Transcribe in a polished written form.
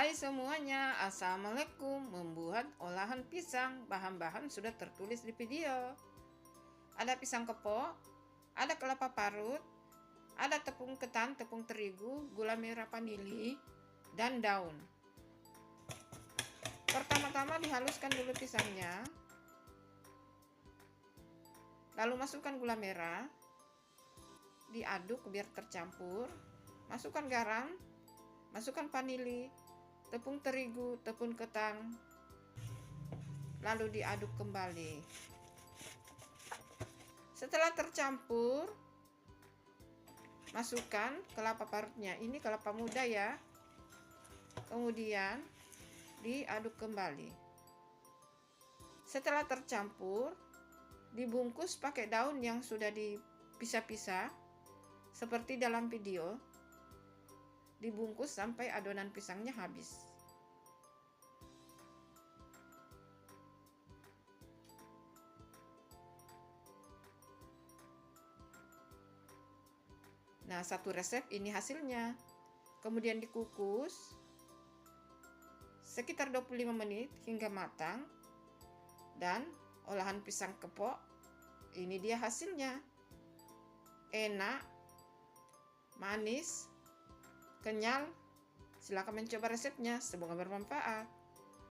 Hai semuanya, assalamualaikum. Membuat olahan pisang, bahan-bahan sudah tertulis di video. Ada pisang kepok, ada kelapa parut, ada tepung ketan, tepung terigu, gula merah vanili, dan daun. Pertama-tama dihaluskan dulu pisangnya, lalu masukkan gula merah, diaduk biar tercampur, masukkan garam, masukkan vanili, tepung terigu, tepung ketan, lalu diaduk kembali. Setelah tercampur, masukkan kelapa parutnya. Ini kelapa muda ya. Kemudian diaduk kembali. Setelah tercampur, dibungkus pakai daun yang sudah dipisah-pisah seperti dalam video. Dibungkus sampai adonan pisangnya habis. Nah, satu resep ini hasilnya. Kemudian dikukus sekitar 25 menit hingga matang. Dan olahan pisang kepok ini dia hasilnya. Enak, manis, kenyal. Silakan mencoba resepnya, semoga bermanfaat.